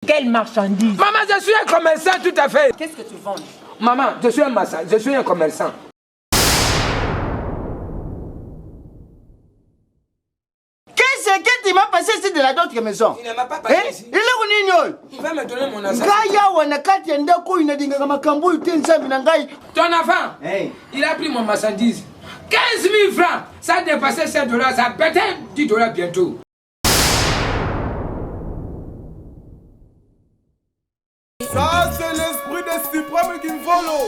Quelle marchandise? Maman, je suis un commerçant tout à fait. Qu'est-ce que tu vends? Maman, je suis un maçon, je suis un commerçant. Qu'est-ce que tu m'as passé ici de la d'autre maison? Il ne m'a pas passé ici. Il Il va me donner mon assassin. Ton enfant, il a pris mon marchandise. 15 000 francs. Ça a dépassé 7 $. Ça peut-être 10 $ bientôt. Ça, c'est l'esprit des suprêmes qui me follow.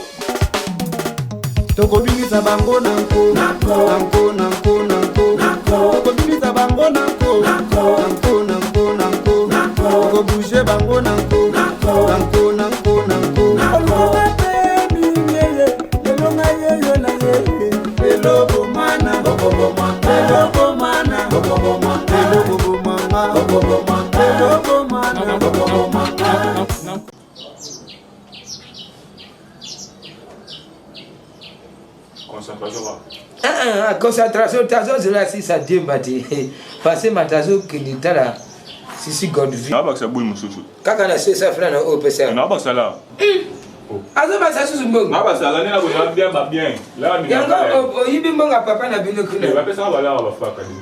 Tokobimisa bango nanko nanko nanko nanko tokobimisa bango nanko nanko nanko nanko tokobouger bango nanko nanko nanko nanko Concentration, tazo zela si ça diembati. Passer ma tazo qui n'est pas là. Si Godfrey. Na ba sa boy mususu. Kaka na sesa frana o pesa. Na ba sala. Azo ba sa susu mbongo. Na ba sala ni na ko na bien ba bien. La mi. Yango o yibi mbonga papa na bino kuna. Ba pesa ba la ba fa ka ni.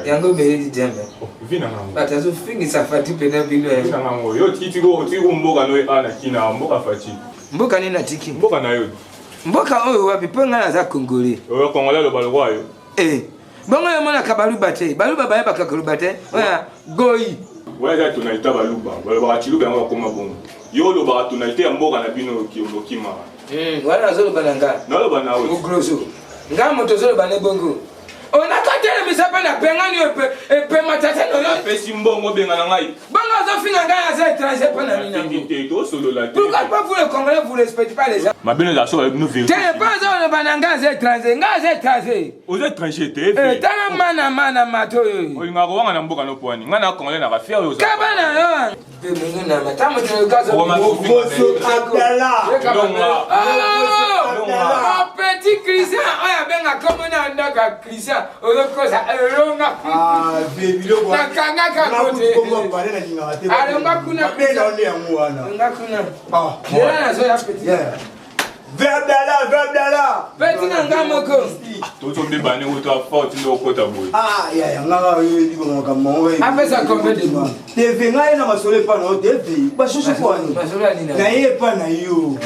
Yango be di dembe. Vina ngango. Batazo fingi safati pena bino. Vina ngango. Yo titi go mboka no ana kina mboka fati. Mboka ni na tiki. Mboka na yo. Mboka oyo wapi ponga na za Congolais. Oyo Congolais lo balwa yo. Bongo yo mona kabaluba te. Baluba ba yeba kabaluba te. Oya goyi. Waya tunaita baluba. Ba chiluba yango koma bongo. Yo lo ba tunaita mboka na bino kima. Wana zolo bananga. Na lo bana we. Ugroso. Nga moto zolo bane bongo. Ona katele misapa na pengani pe matata no. Na pesi mbongo benga na ngai. Bongo zo finga nga za étranger pa na mina. To solo la. Pourquoi pas vous les Congolais vous respectez pas les gens? Ma bino la so nous vérité. T'es pas zo bananga za étranger, nga za étranger. Aux étrangers te. Tana mana mato yo. O nga ko na mboka no poani. Nga na Congolais na ka faire yo. Kabana yo. Be mingu na matamo te gazo. Petit Christian, oya benga komona ndaka Christian. Ozo kosa elonga. Na kanga kakote. Alonga kuna Christian. Nga kuna. Yena zo ya petit. Verbdala. Petit na ngamoko. Toto mbibane uto afort ndo okota boy. Ya ngaka yedi bonga mongo. Apesa combien de mois? TV ngai na masole pa na TV. Ba shosho kwani. Masolo ni na. Na ye pa na yo.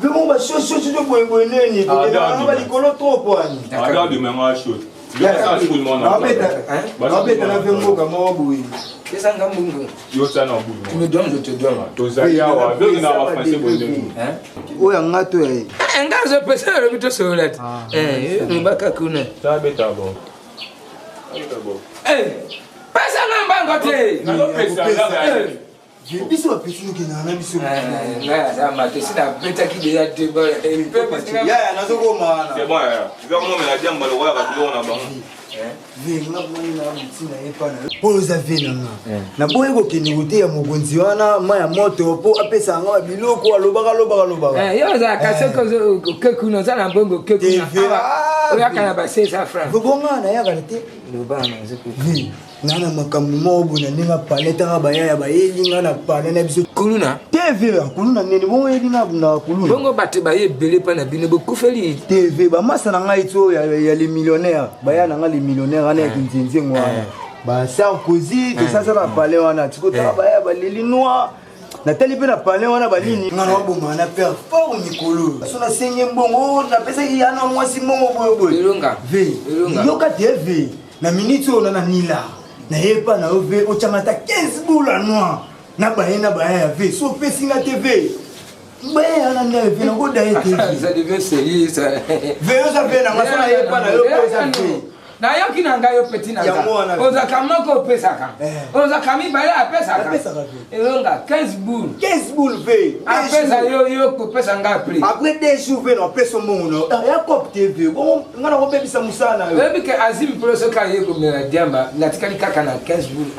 Vemo ba shosho de boy neni ko na ba likolo trop kwani. Ada de menga shoot. Yo sa tout le monde. Ba beta na vemo ka mo boy. Kesa ngamungu. Yo sa na boy. Tu me donnes, je te donne. To zakia wa vyo na wa français boy ndengu. Oya ngato ya. Ngazo pesa ro bito solat. Mbaka kuna. Ta beta bo. Pesa ngamba ngote. Na lo pesa la. Biso wa pesa nuke na biso. Nga za mate sina beta ki de ya te ba. Ya nazo ko mana. C'est bon ya. Vyo mo me la diamba lo wa ka tulo na ba. Venga mwana mtina epana. Oza venanga. Na boye ko kiniguti ya mugonzi wana maya moto po apesa nga biloko alobaka. Yo za kaseko kekuno za na bongo kekuno. Oya kana ba 600 francs. Bonga na ya galite. Lobana nzeko. Nana makambo mobu na ninga paleta nga baya ba yelinga na palena biso kuluna. TV kuluna nene bongo yelinga na kuluna. Bongo bate ba ye belé pa na bino bokufeli. TV ba masa na ngai to ya les millionnaires. Baya na nga les millionnaires ana kinzinzi ngwana. Ba Sarkozy to sasa na palais wana tikota baya ba leli noir. Na tali pe na palais wana ba nini ngana waboma na père fort Nikolo. So na senye mbongo na pesa yana mwasi mbongo boy. Elonga. Elonga. Yoka TV na minute ona na nila. Na yepa na ove o chamata 15 boules noir na baya ya ve so pesinga TV baya na neve na go daye TV ça devient sérieux ça ve ça ve na masona yepa na yo pesa TV na yo kinanga yo petit na oza kamoko pesa ka oza kami baya pesa ka elonga 15 boules ve pesa yo ko pesa nga prix après des jours ve no pesa mongo ya cop TV bon ngana ko bebisa musana yo webi ke azim proso ka yego me diamba natikali kaka na 15 boules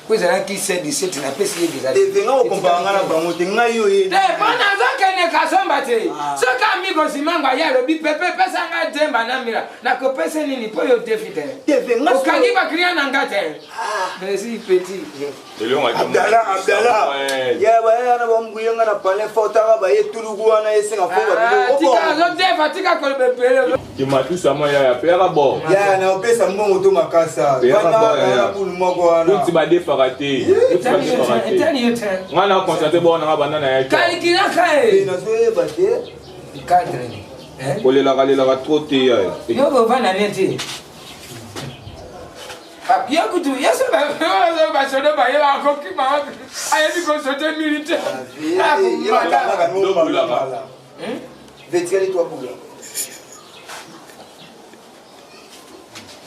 Vous avez qui c'est 17 n'a pas essayé de Et venga au comparanga na bango te ngai yo ye. Eh bana zoke ne kasomba te. Soka amigo simanga ya lobi pepe pesa nga demba na mira. Na ko pesa nini po yo defite. Te venga o kangi ba kriya na ngate. Merci petit. Abdallah. Ya ba ya na bambuyenga na pale fotaka ba ye tulugu wana yesenga fo ba. Tika zo defa tika ko bepele. Ki matu sama ya pera bo. Ya na opesa mbongo to makasa. Bana pour moko wana. Kuti ba defa raté. Ngana constater bon na banana ya. Kalikina kai. Na soye ba te. Cadre. Kolela trop te ya. Yo go bana neti. Papia kutu yeso ba sodo ba yela ko ki ma. Ayebi ko sote militaire. Vetikali toi bula.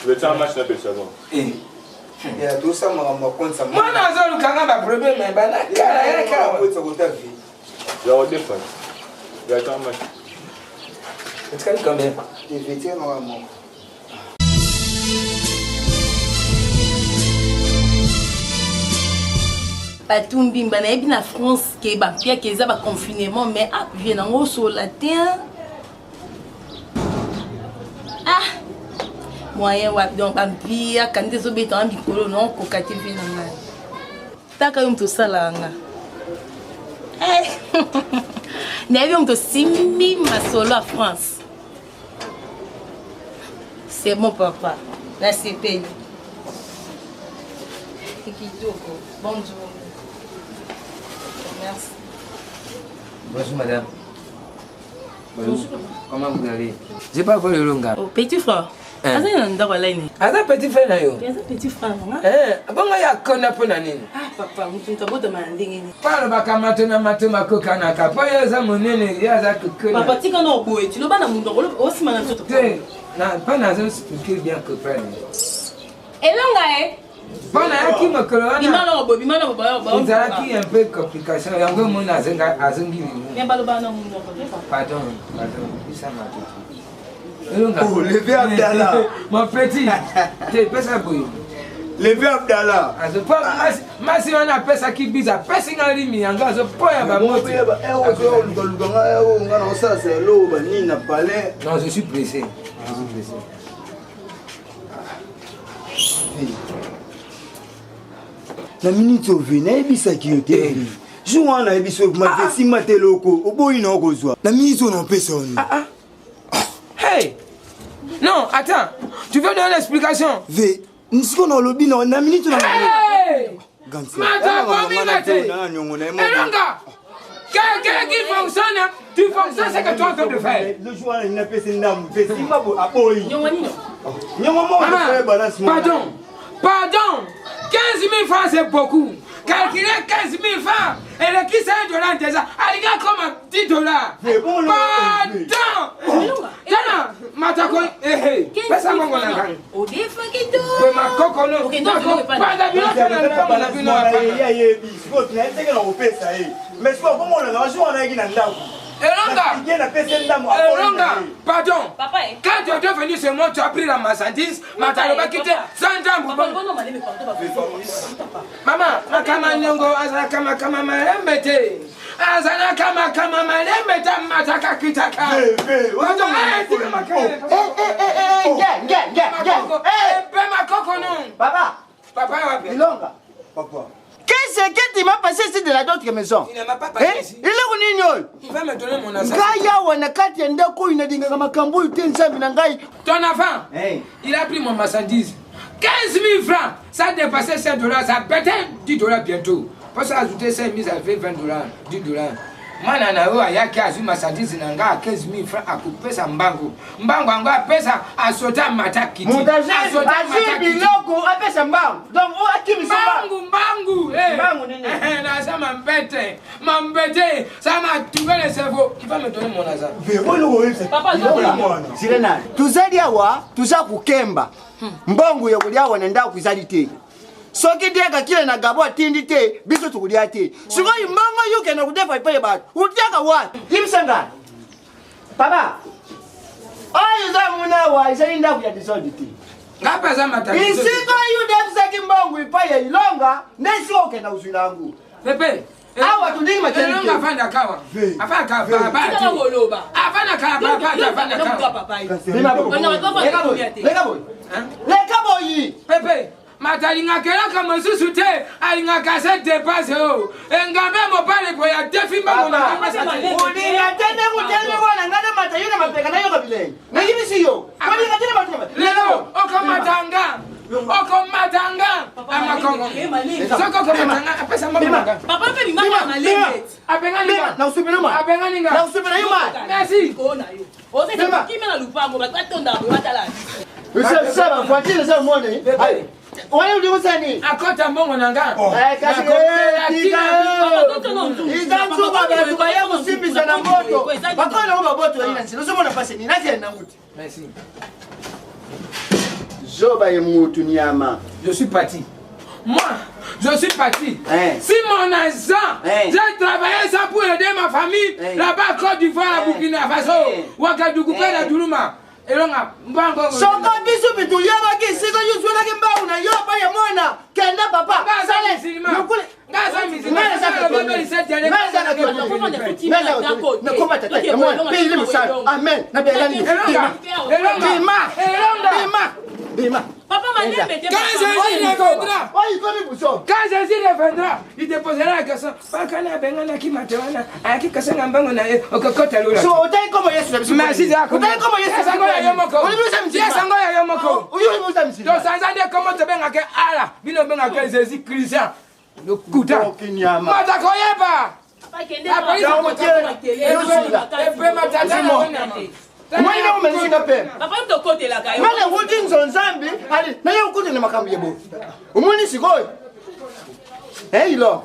Vetikali match na pesa bon. Ya dosa mama konsa. Mwana zo lukanga ba problème ba na kala ya ka. Ko tsakota vi. Ya o defa. Vetikali match. Vetikali combien? Vetikali mama. Batumbi mbana yebi na France ke ba pia ke za ba confinement mais ah vient en sur la terre. Ah moyen wa donc ba pia quand des obéta en bikolo non ko katevi na ngai. Taka yum to salanga. Eh. Nevi yum to simbi masolo à France. C'est mon papa. Là c'est payé. Bonjour. Merci. Bonjour madame. Bonjour. Comment vous allez? J'ai pas volé le longa. Oh, petit frère. Asa yanda kwa line. Asa petit frère na yo. Asa petit frère nga. Bonga ya kona pona nini? Ah papa, mtunta boda mandingi ni. Palo bakamato na matema kokana ka. Po ya za monene ya za kokona. Papa tika no boye, tu lo bana mundo ko osima na toto. Na pas na zo expliquer bien que frère. Elonga Bona ya ki makolo bimana bo ba. Nzaki un peu complication yango mona azangi. Mais balo bana mundo ko. Pardon. Isa ma toto. Oh, levez Abdallah. Mon petit. Tu peux ça bouillir. Levez Abdallah. Masi on appelle ça qui bise. Passing en rimi. En gaz, poya ba moti. Non, je suis pressé. La minute au vina ebisa ki yote. Jouana ebiso ma si mateloko. Oboyi na kozwa. La minute on empêche on. Hey! Non, attends. Tu veux donner l'explication? Ve, nisiko na lobby na minute na. Hey! Gansi. Mata bomi mate. Elonga. Quelqu'un qui fonctionne, tu fonctionnes ce que tu es en train de faire. Le joueur il n'a pas ses names. Ve si ma bo aboyi. Pardon. 15 000 francs c'est beaucoup. Calculer 15 000 francs et le qui c'est $1 déjà. Il y a comme $10. Pardon. Tana, matako pesa mongo na ngani. O defa kito. Kwa makoko no. Panda bila kana na bino hapa. Biskot na ndenge na opesa Mais sio bomo na jour na ngina ndako. Elonga, pardon. Papa, quand tu es devenu chez moi, tu as pris la marchandise, Mataloba quitté, sans jambe. Maman, Makama Nyongo, Azakama Kama Malembete. Azana Kama Malembete, Mataka Kitaka. Papa, Elonga. Papa. Qu'est-ce que tu m'as passé ici de la d'autre maison? Il ne m'a pas passé ici. Il est où? Il va me donner mon assassin. Kaya wanakati ndako inadinga kama kambu utenza binangai. Ton enfant, il a pris mon marchandise. 15 000 francs. Ça a dépassé $5. Ça peut-être $10 bientôt. Parce que ajouter 5 000, ça fait $20, $10. Manana oa yaki azu marchandise nanga 15 000 francs à couper sa mbango. Mbango anga pesa asota mataki. Montager azu biloko apesa mbango. Donc o akimi samba. Mbango. Mbango nini? Na ça m'embête. Ça m'a tué le cerveau. Qui va me donner mon argent? Papa, Sirena. Tuzali awa, tuza kukemba. Mbongo ya kulia wanaenda kuzali te. Soki diaka kile na gabo atindi te, biso tukulia te. Siko imbongo yuke na kudefa ipaye batu. Utiaka wapi? Imsanga. Papa. Oyo za muna wa isali nda kuya disodi te. ngapa za matatizo isiko yudefisaki mbongo ipaye ilonga nesi okenda uzilangu pepe awa tudingi materi elonga afanda kawa afanda kawa baba afanda kawa baba afanda kawa leka boyi pepe matalinga kelaka mosusu te alinga kase dépasse o engambe mobale po ya defimba mona ulinga tende kutende wana ngane matayuna mapeka nayo kabile ngini siyo ulinga tende matayuna lelo okomatanga amakongo soko komatanga apesa mama papa pe bimanga malenge abenganinga na usubiruma abenganinga na usubiruma merci kona yo ose kimela lupango batonda batala usaba fuatile za muone wale ulimusani akota mbongo nanga kasi ikanzu baba tubaye musimbisa na moto bakona uba boto ina nsino somo na pase ni nasi na nguti merci Joba ye mutu nyama. Je suis parti. Moi, je suis parti. Si mon argent, j'ai travaillé ça pour aider ma famille, là-bas, Côte d'Ivoire, Burkina Faso, Ouagadougou, la Doulouma. Et là, mbango. Soko bisu bitu yaba ki siko yusula ki mbawu na yoba ya mwana kenda papa. Sale. Nukule. Gaza mizima. Amen. Bima. Papa Malembe, quand Jésus reviendra, il déposera la question. Bakana bengana ki matewana, aki kasanga mbango na okokota lula. So otai como Yesu bisu. Merci zako. Otai como Yesu sango ya yomoko. Ulibusa mzima. Ya sango ya yomoko. Ulibusa mzima. Donc ça dit comment te benga ke ala, bino benga ke Jésus Christ. Le kuta. Mata koyeba. Papa kende. Mwana umenishinda pema. Papa mtokote la kayo. Mwana wuti nzonzambi, ali na yeye ukuti ni makambu yebo. Umuni sikoyo. Ilo.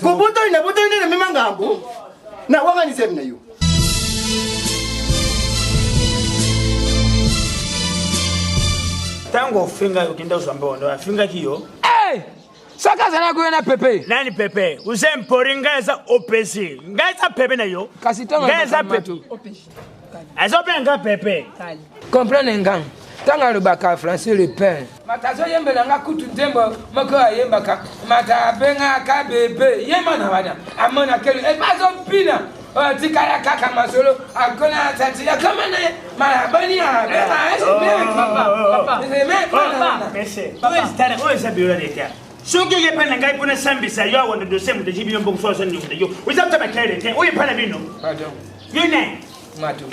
Kubuto ina buto ina mima ngambu. Na wanga ni semi na yo. Tango finga ukienda usambao ndo afinga kiyo. Saka sana kuena pepe. Nani pepe? Usempori ngaza OPC. Ngaza pepe na yo. Kasitonga ngaza pepe. Azobenga pepe. Comprendre ngang. Tanga lubaka français le pain. Matazo yembe nga kutu tembo moko yemba ka. Mata benga ka bebe. Yema na wada. Amona kelu. E bazo pina. Tikaya kaka masolo. Akona tati ya kama na marabani ya. Papa. Merci. Oye sabira dekia. Soki ye pana ngai pona sambisa yo wonde do sem de jibi yo mbongo so ni de yo. Uzapta bakere te. Oye pana bino. Pardon. Yune. Matu.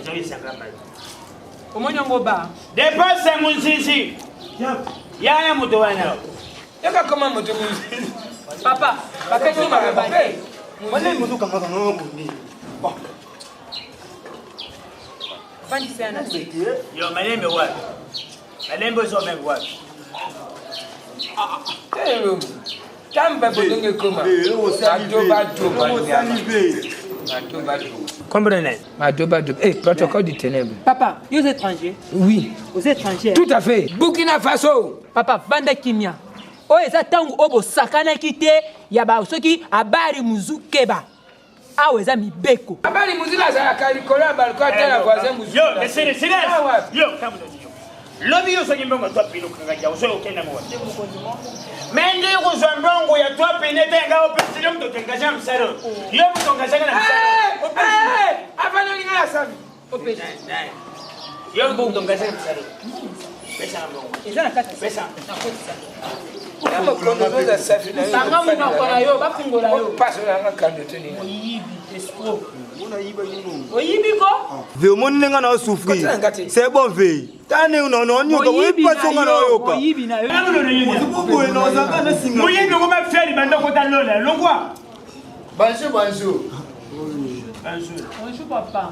Ezo yisanga mai. Omonyongo ba. Dépasse mon zizi. Ya muto wana. Yaka kama muto munzi. Papa, bakati mababa. Mwana mutu kanga kanga ni. Bandi sana. Yo malembe wapi? Malembe zo mengo wapi? Tamba bodenge koma. Comprenez? Protocole du ténèbre. Papa, vous êtes étranger? Oui. Vous êtes étranger? Tout à fait. Burkina Faso. Papa, vanda kimia. Oyo eza tango obo sakana kite ya ba soki abari muzukeba. Awe eza mibeko. Abali muzila za kalikola balko tela voisin muzu. Yo, silence. Yo, kamudo. Lobi yo sonyi mbongo to pino kanga ja uso okenda mo. Mende ko zombongo ya to pine tenga opesi yo mto tenga jam saro. Yo mto tenga jana na saro. Afanya ni ngala sabi. Opesi. Yo mto tenga jana na saro. Pesa mbongo. Eza na kata pesa. Kama kono za safi na yo. Sanga mu makona yo bafungola yo. Paso na kando teni. Oyibi escroc. Oyibi ko? Ve monni nga na souffrir. C'est bon ve. Tane uno nyoka we pasonga na yoka. Oyibi na yo. Bubu eno zanga na singa. Muyibi ko ma feri bando ko talola. Longwa. Bonjour. Bonjour. Bonjour papa.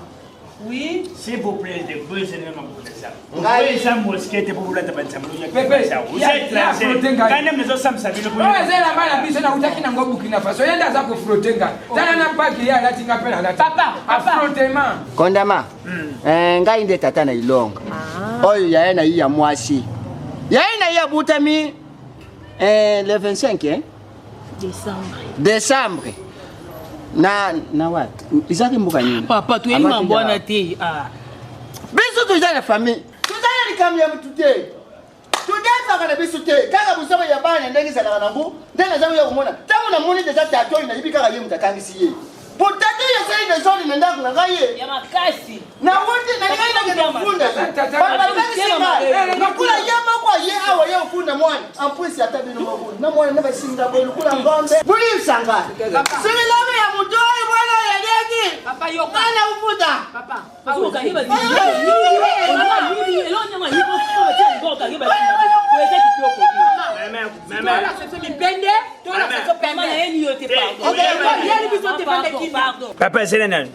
Oui. S'il vous plaît, de vous c'est même pour ça. Oui, ça mosquette pour la tabanza. Pepe. Vous êtes là. Quand même nous sommes ça bino. Oh, zela mala biso na utaki na ngobu Burkina Faso. Yenda za ko frotenga. Tana na paki ya lati ngapela lati. Papa. Frotema. Kondama. Ngai nde tata na ilonga. Oyo yaena hii ya mwasi. Yaena hii ya butami le 25 Décembre. Na wapi? Izaki mbuka nini? Papa, tu es mambo na te. Biso tuza na famille. Tuza na kami ya mutu te. Tudefaka na biso te. Kaka busaba ya bana ndenge ezalaka nango. Ndenge naza ya komona. Tango na moni deja tato ina yibi kaka ye mutakangisi ye. Potatu ya sai de zone nenda kuna ngaye. Ya makasi. Na wote na ngai na kufunda. Baba ngisi na kula yama kwa ye awa ye ufunda mwana. Ampuisi atabino mwana. Na mwana neba sinda boy kula ngombe. Buli sanga. Simi lawe ya mutoi mwana ya deki. Papa yoka. Kana ufunda. Papa. Azuka hiba. Elo nyama hibo ngoka hiba. Kwete kioko. Mama. C'est mi pende. Toi la c'est pas mal et ni yote pas. Papa Selena.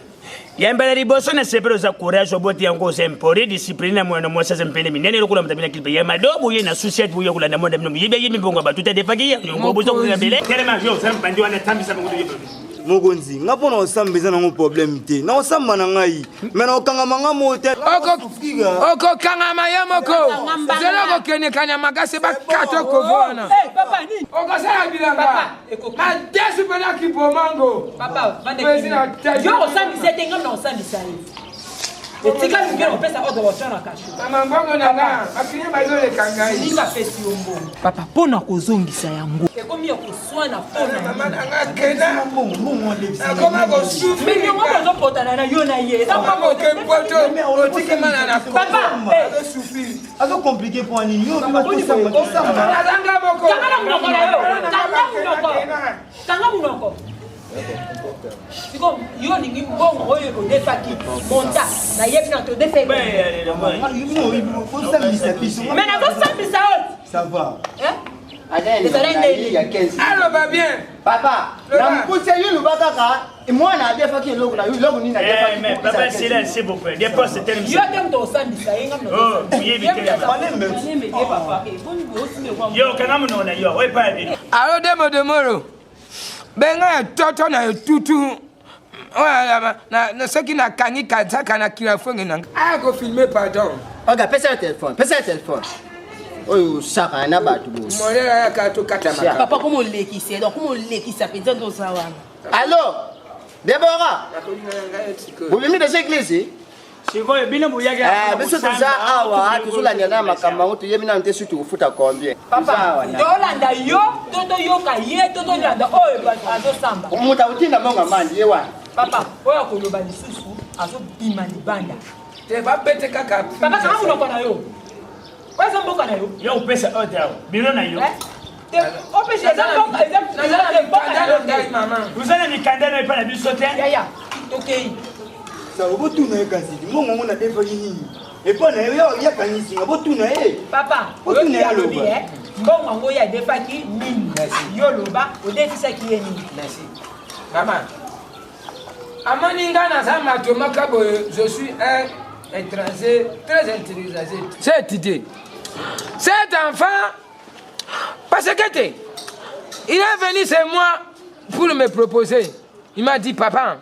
Yambala riboso na sepero za courage oboti yango sempori discipline mwana mwasa sempene minene lokula mtabina kilpe ya madobo ye na societe buyo kula na monde mno yibe yimi bonga batuta defaki ya ngo bozo kula bele kelema yo sempandi wana tambisa mungu yibe mokonzi nga mpona osambisa nango problème te na osamba na ngai me na okangama nga mote okokangama ye moko zelo kokende kanya makasi bakato kovona okosala bilanga madesi pena kipomango yo osambisa te nga na osambisa ye etika lingelo opesa ordre osana kasho mama mbongo nanga akini bazoleka ngai ninga pesi yo mbongo papa mpona kozongisa yango ekomi ya koswana mpona akoma kosufri mais yango bazopotana na yo na ye azo compliqué pour ani yo bima tosamba nazanga moko kanga munoko siko yo ningi mbongo oyo odefaki monta na yebi na to defe mais na tosambisa oti ça va allo va bien papa na mpuse yo lubakaka mwana adefaki eloko na yo eloko nini adefaki mais papa silence s'il vous plaît des postes c'est tellement yo te mto osambisa yenga mno oh yebi yo kana mno na yo we pa bi allo demo demoro benga ya toto na tutu na soki na kangi kazaka na kirafongi nanga aya ko filmer pardon oga pesa le téléphone oyo saka na batu bo molera ya kato katama Papa comment lekisa donc comment lekisa penza ndo sawana. Allô Deborah Bobimi de l'église sikoyo bino buyaga biso tuza awa tuzolanya na makamba ngoto yebi na ntesu tukufuta combien papa dolanda yo toto yoka ye toto landa oyo bazo samba umuta utinda monga mandi ye wana papa oyo koloba lisusu azo bima libanda te ba bete kaka papa kama unoko na yo kweza mboka na yo yo pesa oda bino na yo opeshe zamboka mama vous allez ni kandana ipa na biso te ya okay ça va botuna ye kasi mbongo ngona defaki nini epa na yo ya kanisi nga botuna ye papa botuna ya lobi mbongo ngo ya defaki nini yo loba odefisaki ye nini merci maman amaninga na sama to makabo je suis un étranger très intelligent cette idée cet enfant parce que il est venu chez moi pour me proposer il m'a dit papa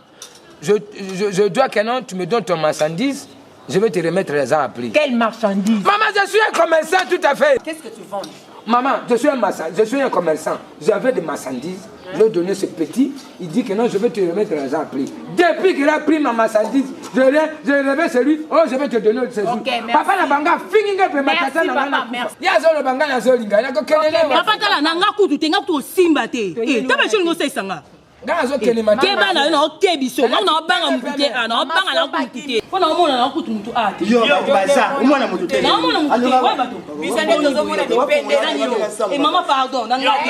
je dois que non, tu me donnes ton marchandise, je vais te remettre les ans à prix. Quelle marchandise? Maman, je suis un commerçant tout à fait. Qu'est-ce que tu vends? Maman, je suis un commerçant. J'avais des marchandises, je lui ai donné ce petit, il dit que non, je vais te remettre les ans à prix. Depuis qu'il a pris ma marchandise, je revais celui, oh, je vais te donner ce jour. Papa na banga, finga pe matata na banga. Merci. Ya zolo banga na zolinga, na ko kelele. Papa tala na nga kutu te nga kutu simba te. Taba shiri ngo sesanga. Gazo kele matata. Keba na no kebiso, na banga mutute, na banga na kutute. Pona omona na kutu mutu ate. Yo baza, omona mutu te. Na omona mutu te, wa bato. Bisane tozo mona depende na yo. Et maman pardon, na nga te.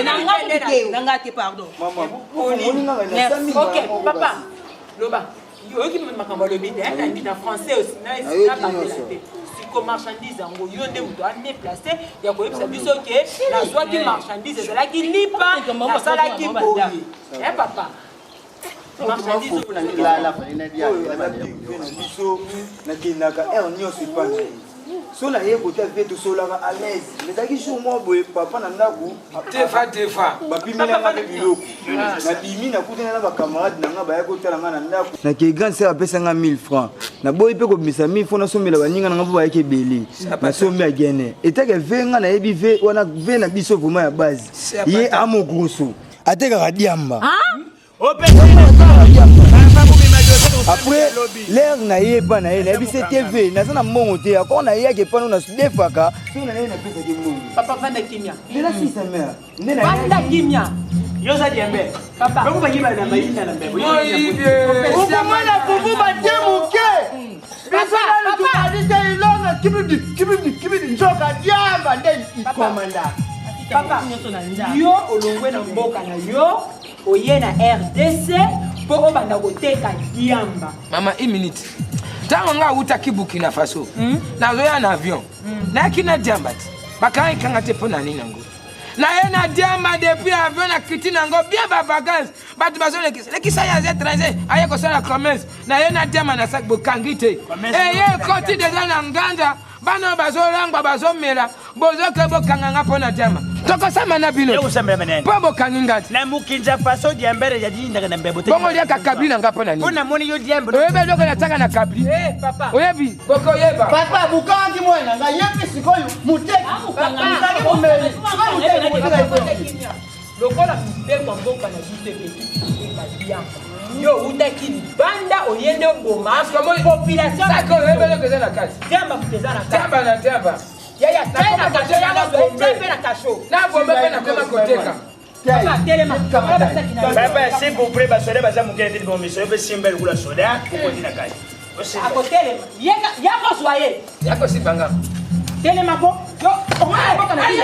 Na nga te, na nga te pardon. Maman. OK, papa. Loba. Yo ki makambo lobi te, na ndi na français aussi, na pas ko marchandise ngo yo nde muto a déplacer ya ko yebisa biso ke na zwa ki marchandise ezala ki lipa na sala ki boye papa marchandise la falina dia biso na kinaka nyonso ipana so na ye kota veto solaka à l'aise mais taki jour mo boye papa na ndaku tefa bapimela nga biloko na bimi na kutana na bakamarade na nga baya kotala nga na ndaku na ke grand sœur apesa nga 1000 francs na boye pe komisa 1000 francs na sombela baninga na nga po bayaki ebele na sombi agene etake ve nga na yebi ve wana ve na biso vraiment ya base ye amogroso atekaka diamba opesa après l'air na ye pas na ye na bise TV na sana mbongo te encore na ye ke pas na defaka so na ye na pesa ke mbongo Papa vanda kimia. ndela si sa mère ndela Vanda kimia. Yo za diembe. Papa. Bako banyiba na mayinda na mbebo. ukumwana kuvu batemuke papa ilonga kibidi nzoka diamba nde ikomanda Papa. Yo olongwe na mboka na yo. Oye na RDC. Po obanda koteka diamba. Mama, 1 minute. Tango nga uta Burkina Faso. Nazoya na avion. Na kina diamba. Bakanga kanga te pona nini ngo. Na ye na diamba depuis avion na kiti nango bien ba bagage. Batu bazo lekisa ya étranger aye ko sala commerce. Na ye na diamba na sak bokangite. Ye koti deja na nganda. Bana bazo langwa bazo mela. Bozo ke bokanga nga pona diamba. Toko sama na bino. Yo sembra menene. Pombo kangingati. Na mukinja faso diambere ya dinda na mbebo te. Bongo lia kakabli na nga pona nini. Pona moni yo diambe. Oyebe loko na tanga na kabli. Papa. Oyebi. Boko yeba. papa bukangi mwana nga yepi sikoyo muteki lokola mbeko mboka na biso yo utaki banda oyende boma population Sako oyebe loko za na kati. diamba kuteza na Tamba na tamba. yaya tena kasho yana bombe na kasho Na bombe pe na koma koteka. papa telema Baba c'est pour pré basoda baza mukende bon miso yo simbel kula soda ko dina kai. ako telema yako soye Yako si banga. telema po yo mboka na biso